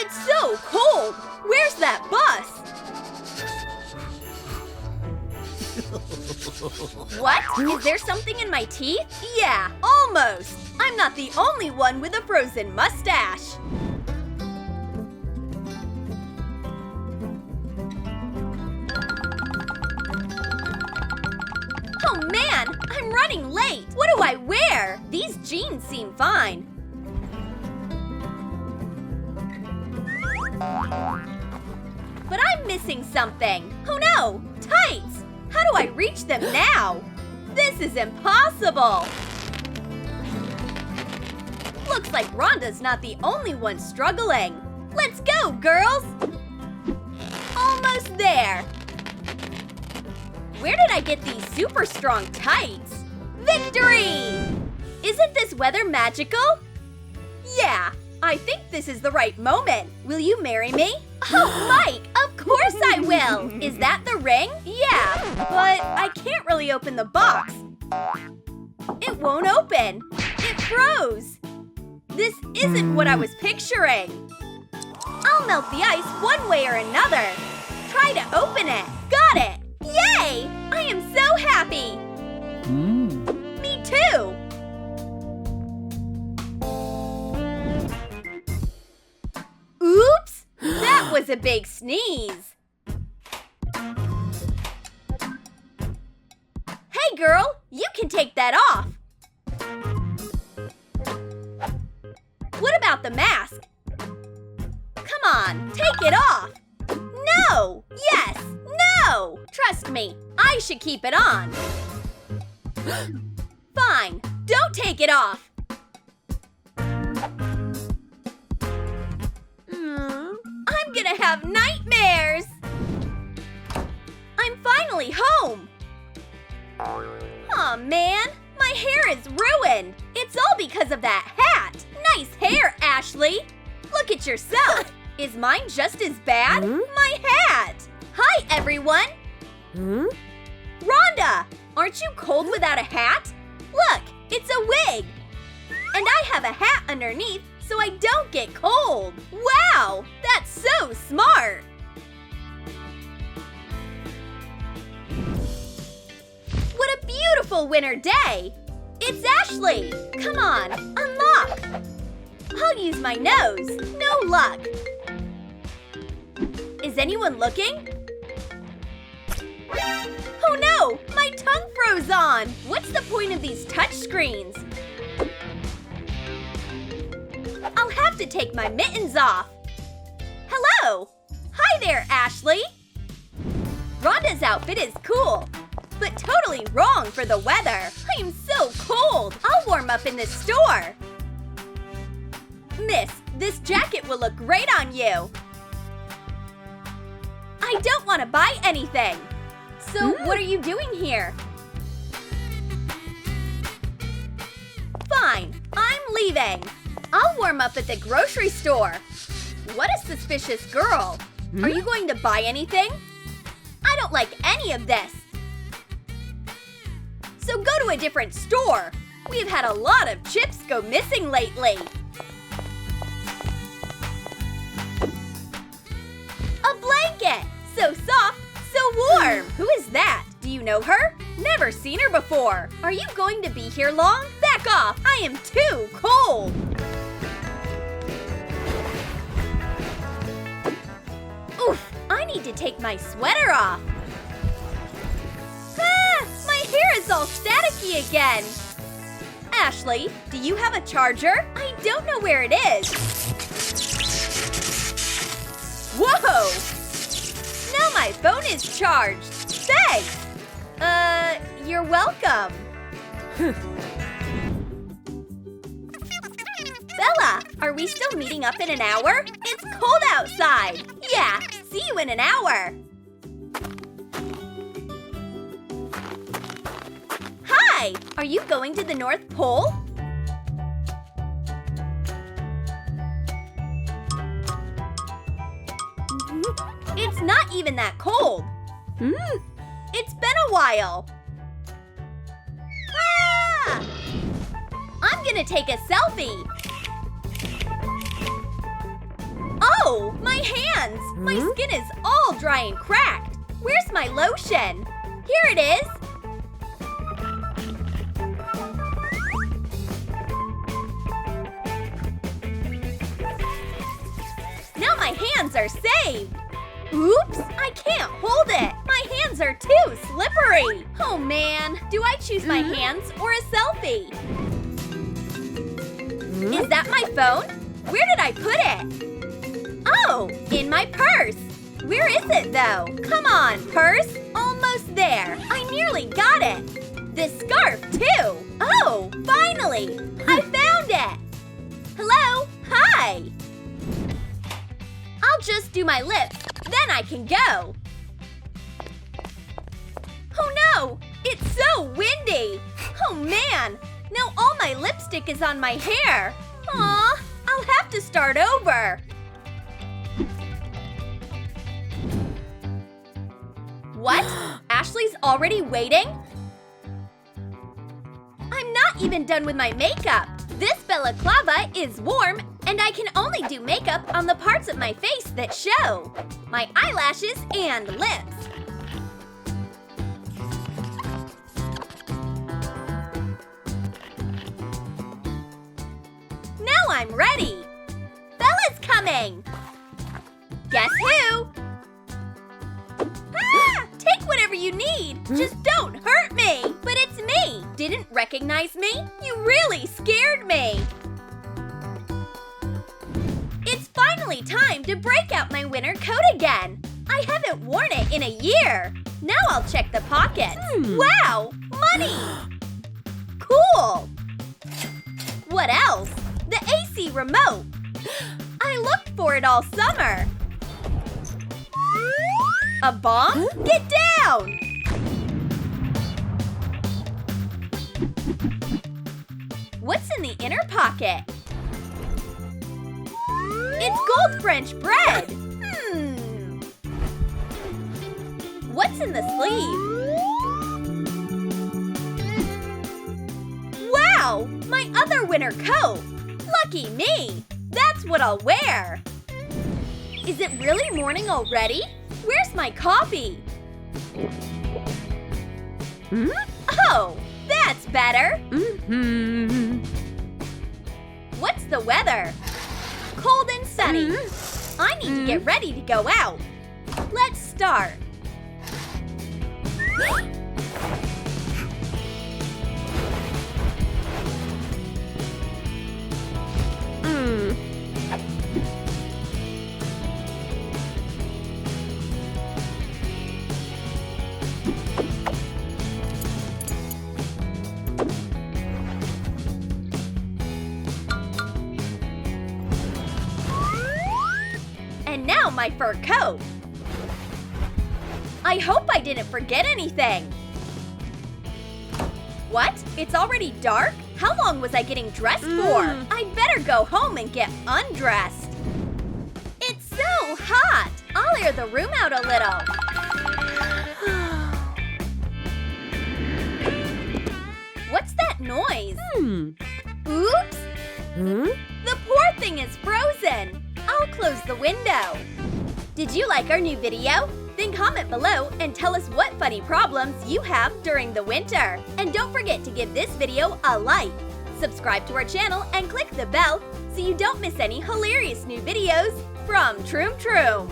It's so cold! Where's that bus? What? Is there something in my teeth? Yeah, almost! I'm not the only one with a frozen mustache! Oh man, I'm running late! What do I wear? These jeans seem fine. But I'm missing something. Oh no! Tights! How do I reach them now? This is impossible! Looks like Rhonda's not the only one struggling. Let's go, girls! Almost there! Where did I get these super strong tights? Victory! Isn't this weather magical? Yeah, I think this is the right moment. Will you marry me? Oh, Mike, of course I will! Is that the ring? Yeah, but I can't really open the box. It won't open. It froze. This isn't what I was picturing. I'll melt the ice one way or another. Try to open it. Got it! Yay! I am so happy! Me too! Oops! That was a big sneeze. Hey girl, you can take that off. What about the mask? Come on, take it off. No! Yes! No! Trust me, I should keep it on. Fine, don't take it off. I'm gonna have nightmares! I'm finally home! Aw, man, my hair is ruined! It's all because of that hat! Nice hair, Ashley! Look at yourself! Is mine just as bad? My hat! Hi, everyone! Rhonda! Aren't you cold without a hat? Look, it's a wig! And I have a hat underneath so I don't get cold! Wow! That's so smart! What a beautiful winter day! It's Ashley! Come on, unlock! I'll use my nose. No luck. Is anyone looking? Oh no! My tongue froze on! What's the point of these touch screens? I'll have to take my mittens off. Hello! Hi there, Ashley! Rhonda's outfit is cool, but totally wrong for the weather. I am so cold! I'll warm up in the store. Miss, this jacket will look great on you. I don't want to buy anything. So what are you doing here? Fine, I'm leaving. I'll warm up at the grocery store. What a suspicious girl. Are you going to buy anything? I don't like any of this. So go to a different store. We've had a lot of chips go missing lately. A blanket! So soft, so warm! Who is that? Do you know her? Never seen her before. Are you going to be here long? Back off! I am too cold! Oof! I need to take my sweater off. Ah! My hair is all staticky again. Ashley, do you have a charger? I don't know where it is. Whoa! Now my phone is charged. Thanks! You're welcome. Bella, are we still meeting up in an hour? It's cold outside. Yeah, see you in an hour. Hi, are you going to the North Pole? It's not even that cold. It's been a while. Ah! I'm gonna take a selfie. Oh, Oh, my hands! My skin is all dry and cracked. Where's my lotion? Here it is. Now my hands are saved. Oops, I can't hold it. My hands are too slippery. Oh man, do I choose my hands or a selfie? Is that my phone? Where did I put it? Oh, in my purse. Where is it though? Come on, purse. Almost there. I nearly got it. This scarf too. Oh, finally. I found it. Hello? Hi. I'll just do my lips, then I can go. Oh no, it's so windy. Oh man, now all my lipstick is on my hair. Aw, I'll have to start over. What? Ashley's already waiting? I'm not even done with my makeup. This balaclava is warm and I can only do makeup on the parts of my face that show. My eyelashes and lips. Now I'm ready. Bella's coming. Guess who? Ah! Take whatever you need. Just don't hurt me. But it's me. Didn't recognize me? You really scared me. It's finally time to break out my winter coat again. I haven't worn it in a year. Now I'll check the pockets. Wow, money. Cool. What else? The AC remote. I looked for it all summer. A bomb? Get down! What's in the inner pocket? It's gold French bread! What's in the sleeve? Wow! My other winter coat! Lucky me! That's what I'll wear! Is it really morning already? Where's my coffee? Oh, that's better! What's the weather? Cold and sunny. I need to get ready to go out. Let's start. And now my fur coat. I hope I didn't forget anything. What? It's already dark? How long was I getting dressed for? I'd better go home and get undressed. It's so hot. I'll air the room out a little. What's that noise? Oops! The poor thing is frozen. I'll close the window. Did you like our new video? Then comment below and tell us what funny problems you have during the winter. And don't forget to give this video a like. Subscribe to our channel and click the bell so you don't miss any hilarious new videos from Troom Troom.